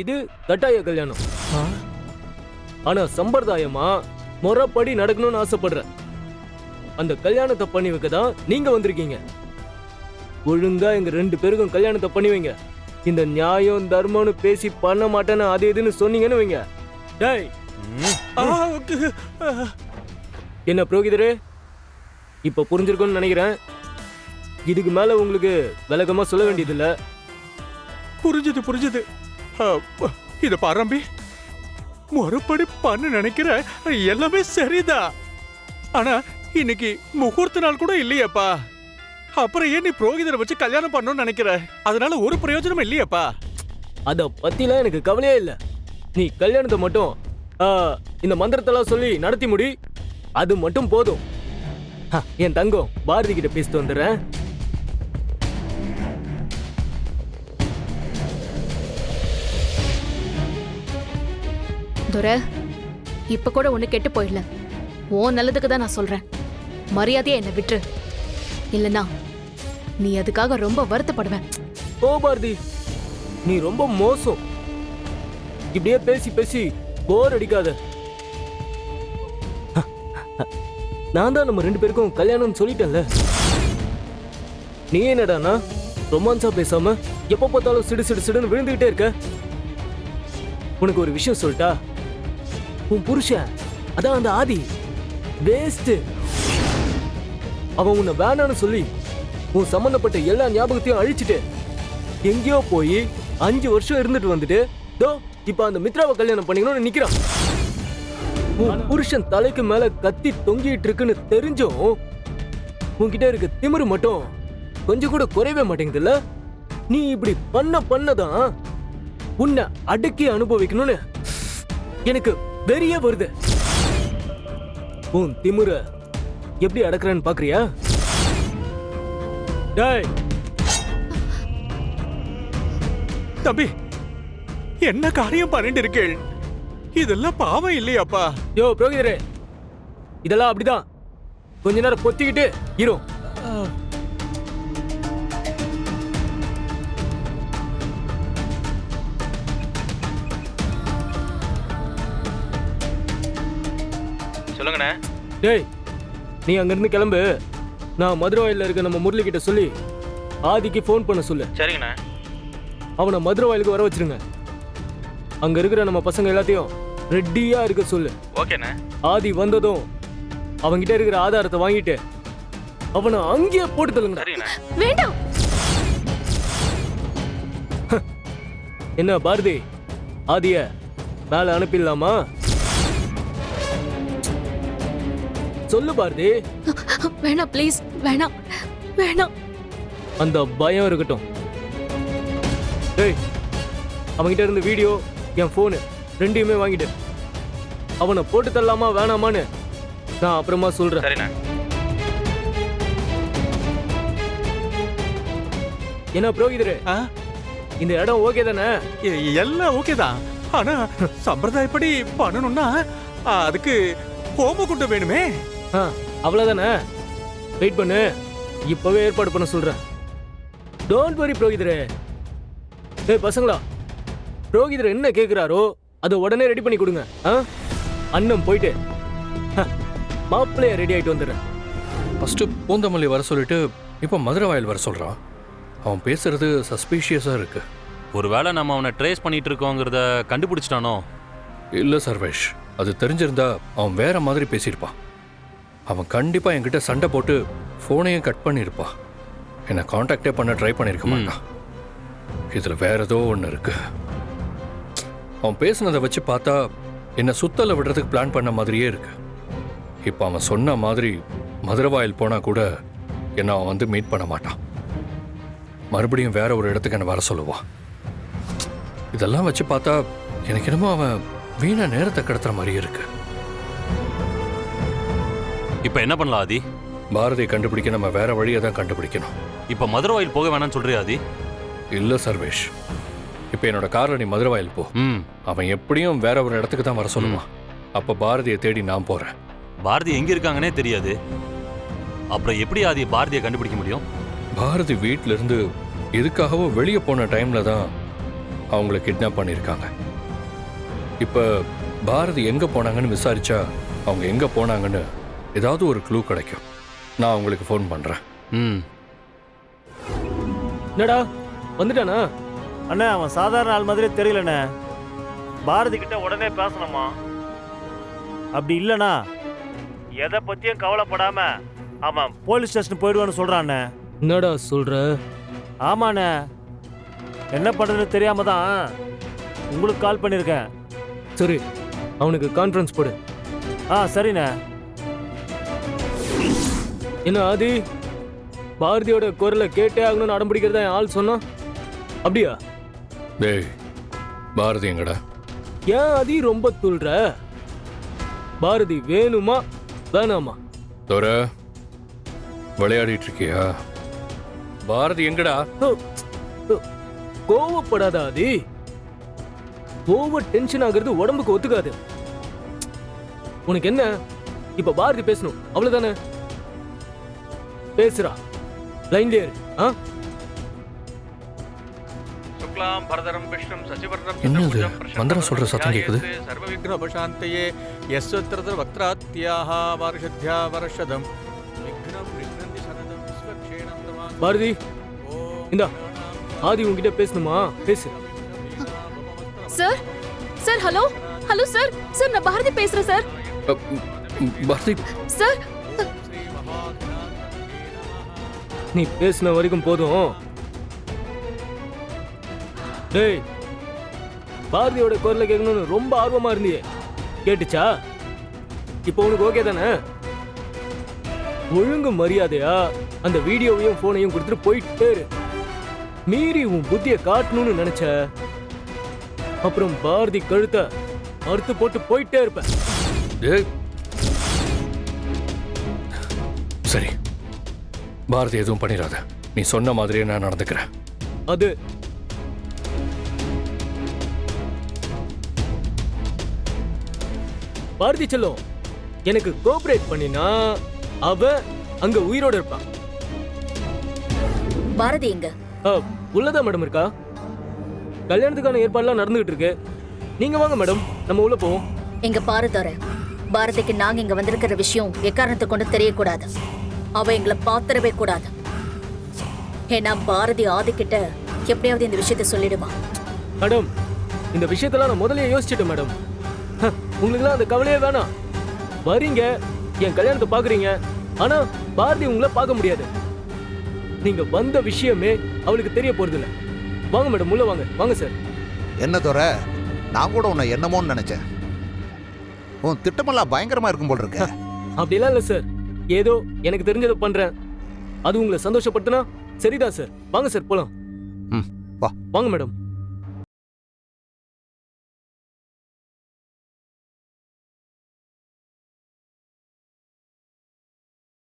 இது கட்டாய கல்யாணம். ஆனா சம்பிரதாயமா முறைப்படி நடக்கணும்னு ஆசைப்படுறேன். அந்த கல்யாணத்தை பண்ணி வைக்க தான் நீங்க வந்திருக்கீங்க. ஒழுங்கா எங்க 2 பேருக்கும் கல்யாணத்தை பண்ணி வைங்க. இந்த நியாயம் தர்மம்னு பேசி பண்ண மாட்டேன்னு அது எதுன்னு சொன்னீங்கன்னு வைங்க. டேய், என்ன புரோகிதரே, இப்ப புரிஞ்சிருக்கும்னு நினைக்கிறேன். இதுக்கு மேல உங்களுக்கு விளக்கமா சொல்ல வேண்டியது இல்ல. புரிஞ்சுது. இத பாரம்பி, முறைப்படி பண்ண நினைக்கிற எல்லாமே சரிதான். ஆனா இன்னைக்கு முகூர்த்த நாள் கூட இல்லையப்பா. அப்புறம் ஏன் நீ புரோகிதரை வச்சு கல்யாணம் பண்ணணும்னு நினைக்கிற? அதனால ஒரு பிரயோஜனம் இல்லையப்பா. அத பத்திலாம் எனக்கு கவலையே இல்ல. நீ கல்யாணத்தை மட்டும் இந்த மந்திரத்தெல்லாம் சொல்லி நடத்தி முடி. அது மட்டும் போதும். என் தங்கம் பாரதி கிட்ட பேசிட்டு வந்துடுறேன். துரை, இப்ப கூட ஒண்ணு கெட்டு போயிடல. ஓ நல்லதுக்கு தான் நான் சொல்றேன். மரியாதையா என்ன விட்டுரு, இல்லனா நீ அதுக்காக ரொம்ப வருத்தப்படுவேன். ஓ பாரதி, நீ ரொம்ப மோசம். இப்படியே பேசி பேசி போர் அடிக்காத. நான் தான் நம்ம 2 பேருக்கும் கல்யாணம் சொல்லிட்டேன்ல. நீ என்னடானா ரொமான்ஸா பேசாம எப்ப பார்த்தாலும் சிடு சிடு சிடுன்னு விழுந்துகிட்டே இருக்க. உனக்கு ஒரு விஷயம் சொல்லிட்டா, உன் புருஷன் அதான் அந்த ஆதி வேஸ்ட். அவன் உன்னை வேணான்னு சொல்லி உன் சம்பந்தப்பட்ட எல்லா ஞாபகத்தையும் அழிச்சிட்டு எங்கேயோ போய் 5 வருஷம் இருந்துட்டு வந்துட்டு தோ இப்ப அந்த மித்ராவை கல்யாணம் பண்ணிக்கணும்னு நிக்கிறான். உன் புருஷன் தலைக்கு மேல கத்தி தொங்கிட்டு இருக்குன்னு தெரிஞ்சும் உன்கிட்ட இருக்க திமிரு மட்டும் கொஞ்சம் கூட குறையவே மாட்டேங்குதுல்ல. நீ இப்படி பண்ணதான் உன்னை அடக்கி அனுபவிக்கணும்னு எனக்கு வெறிய வருது. உன் திமிர எப்படி அடக்குறேன்னு பாக்குறியா? டேய் தம்பி, என்ன காரியம் பண்ணிட்டு இருக்கேள்? இதெல்லாம் பாவம் இல்லையாப்பா? யோ புரோகிதரே, இதெல்லாம் அப்படிதான். கொஞ்ச நேரம் பொத்திக்கிட்டு இரு. சொல்லுங்கண்ணே. டேய், நீ அங்கிருந்து கிளம்பு. நான் மதுரவாயில இருக்க நம்ம முரளி கிட்ட சொல்லி ஆதிக்கு ஃபோன் பண்ண சொல்லு. சரிங்கண்ணே. அவனை மதுரவாயிலுக்கு வர வச்சிருங்க. அங்க இருக்கிற நம்ம பசங்க எல்லாத்தையும் ரெடியா இருக்க சொல்லு. ஓகேண்ணே. ஆதி வந்ததும் அவன்கிட்ட இருக்கிற ஆதாரத்தை வாங்கிட்டு அவனை அங்கேயே போட்டு தள்ளுங்க. சரிங்கண்ணே. வேண்டாம். என்ன பாரதி, ஆதிய மேல அனுப்பிடலாமா? சொல்லு பாரதி. வேணாம் ப்ளீஸ், வேணாம் வேணாம். அந்த பயம் இருக்கட்டும். டேய், அவன்கிட்ட இருந்து வீடியோ, என் போனு ரெண்டையுமே வாங்கிட்டு அவனை போட்டு தரலாமா வேணாமான்னு நான் அப்புறமா சொல்றேன். சரிண்ணே. என்ன புரோகிதரே, இந்த இடம் ஓகே தானே? எல்லாம் ஓகே தான். ஆனா சம்பிரதாயப்படி பண்ணணும்னா அதுக்கு ஹோமகுண்டம் வேணுமே. அவ்வளவுதானே. வெயிட் பண்ணு, இப்பவே ஏற்பாடு பண்ண சொல்றேன். Don't worry புரோகிதரே. டேய் பசங்களா, புரோகிதர் என்ன கேக்குறாரோ அதை உடனே ரெடி பண்ணி கொடுங்க. அண்ணன் போயிட்டு மாப்பிள்ளைய ரெடி ஆயிட்டு வந்துடுறேன். ஃபர்ஸ்ட் பூந்தமல்லி வர சொல்லிட்டு இப்போ மதுரவாயில் வர சொல்றான். அவன் பேசுறது சஸ்பீஷியஸா இருக்கு. ஒருவேளை நம்ம அவனை ட்ரேஸ் பண்ணிட்டு இருக்கோங்கிறத கண்டுபிடிச்சிட்டானோ? இல்ல சர்வேஷ், அது தெரிஞ்சிருந்தா அவன் வேற மாதிரி பேசியிருப்பான். அவன் கண்டிப்பா என்கிட்ட சண்டை போட்டு போனையும் கட் பண்ணியிருப்பான். என்னை காண்டாக்டே பண்ண ட்ரை பண்ணியிருக்க மாட்டான். இதுல வேற ஏதோ ஒன்று இருக்கு. அவன் பேசுனதை வச்சு பார்த்தா என்னை சுத்தல விடுறதுக்கு பிளான் பண்ண மாதிரியே இருக்கு. இப்போ அவன் சொன்ன மாதிரி மதுரவாயில் போனா கூட என்ன அவன் வந்து மீட் பண்ண மாட்டான். மறுபடியும் வேற ஒரு இடத்துக்கு என்ன வர சொல்லுவான். இதெல்லாம் வச்சு பார்த்தா எனக்கு என்னமோ அவன் வீணா நேரத்தை கடத்துற மாதிரியே இருக்கு. இப்ப என்ன பண்ணலாம் ஆதி? பாரதியை கண்டுபிடிக்க நம்ம வேற வழியை தான் கண்டுபிடிக்கணும். இப்ப மதுரவாயில் போக வேணாம்னு சொல்றியா ஆதி? இல்ல சர்வேஷ், இப்ப என்னோட கார்ல நீ மதுரவாயில் போ. அவன் எப்படியும் வேற ஒரு இடத்துக்கு தான் வர சொல்லுவான். அப்ப பாரதியை தேடி நான் போறேன். பாரதி எங்க இருக்காங்கன்னே தெரியாது. அப்புறம் எப்படி ஆதி பாரதியை கண்டுபிடிக்க முடியும்? பாரதி வீட்ல இருந்து எதுக்காகவோ வெளியே போன டைம்ல தான் அவங்கள கிட்னாப் பண்ணியிருக்காங்க. இப்போ பாரதி எங்கே போனாங்கன்னு விசாரிச்சா அவங்க எங்கே போனாங்கன்னு ஏதாவது ஒரு க்ளூ கிடைக்கும். நான் அவங்களுக்கு ஃபோன் பண்ணுறேன். ம். என்னடா வந்துட்டானா? அண்ணே அவன் சாதாரண ஆள் மாதிரி தெரியலண்ணே. பாரதி கிட்ட உடனே பேசணுமா? அப்படி இல்லைண்ணா எதை பற்றியும் கவலைப்படாம அவன் போலீஸ் ஸ்டேஷன் போயிடுவான்னு சொல்கிறாண்ணே. என்னடா சொல்ற? ஆமாண்ணே, என்ன பண்ணுறதுன்னு தெரியாம தான் உங்களுக்கு கால் பண்ணியிருக்கேன். சரி, அவனுக்கு கான்ஃபரன்ஸ் போடு. சரிண்ணே. என்ன ஆதி, பாரதியோட குரலை கேட்டே ஆகணும்னு அடம் பிடிக்கிறதா என் ஆள் சொன்னா? அப்படியா? டேய், பாரதி எங்கடா? ஏன் ஆதி ரொம்ப துள்ற? பாரதி வேணுமா வேணாமா? தோர விளையாடிட்டு இருக்கியா? பாரதி எங்கடா? கோவப்படாத ஆதி. ஓவர் டென்ஷன் ஆகுறது உடம்புக்கு ஒத்துக்காது. உனக்கு என்ன இப்ப பாரதி பேசணும் அவ்வளவுதானே? பேசுறா, லைன்ல இரு. என்னது மந்திரம் சொல்ற சத்தம் கேக்குது? சர்வவிக்னோபசாந்தயே யஸ்வத்ர வக்த்ராத்யாஹ வார்ஷத்யா வர்ஷதம் விக்னம் விக்னந்தி சனதம் விஸ்வக்ஷேணம் தமாம். பாரதி இந்தா, ஆதி உன்கிட்ட பேசணுமா? பேசு. Sir sir, hello hello sir. Sir நான் பாரதி பேசுறேன் சார். பாரதி சார் நீ பேசின வரைக்கும் போதும். டேய், பாரதியோட குரலை கேட்கணும்னு ரொம்ப ஆர்வமா இருந்தியே, கேட்டுச்சா? இப்போ உனக்கு ஓகே தானே? ஒழுங்கு மரியாதையா அந்த வீடியோவையும் போனையும் கொடுத்துட்டு போயிட்டே இரு. மீறி உன் புத்தியை காட்டணும்னு நினைச்ச அப்புறம் பாரதி கழுத்தை அறுத்து போட்டு போயிட்டே இருப்பேன். டேய். சரி, பாரதி எதுவும் பண்ணிடாத. நீ சொன்ன மாதிரியே நான் நடந்துக்கிறேன். அது பாரதி செல்லும் எனக்கு கோஆபரேட் பண்ணினா அவ அங்க உயிரோட இருப்பான். பாரதி எங்க? உள்ளதா மேடம் இருக்கா. கல்யாணத்துக்கான ஏற்பாடுலாம் நடந்துகிட்டு இருக்கு. நீங்க வாங்க மேடம், நம்ம உள்ள போவோம். எங்க பாரு தோர, பாரதிக்கு நாங்க இங்க வந்திருக்கிற விஷயம் எக்காரணத்தை கொண்டு தெரியக்கூடாது. அவ எங்களை பாத்திரவே கூடாது. ஏன்னா பாரதி ஆதிக்கிட்ட எப்படியாவது இந்த விஷயத்த சொல்லிடுமா. மேடம், இந்த விஷயத்தெல்லாம் நான் முதல்ல யோசிச்சுட்டேன் மேடம். உங்களுக்குலாம் அந்த கவலையே வேணாம். வரீங்க, என் கல்யாணத்தை பாக்குறீங்க, ஆனா பாரதி உங்களை பார்க்க முடியாது. நீங்க வந்த விஷயமே அவளுக்கு தெரிய போறது இல்ல. வாங்க மேடம், உள்ள வாங்க. வாங்க சார். என்ன தோற, நான் கூட உன்னை என்னமோன்னு நினைச்சேன். உன் திட்டமெல்லாம் பயங்கரமா இருக்கும் போல் இருக்க. அப்படிலாம் இல்ல சார், ஏதோ எனக்கு தெரிஞ்சதை பண்றேன். அது உங்களை சந்தோஷப்படுத்தினா சரிதான் சார். வாங்க சார், போலாம். வா. வாங்க மேடம்.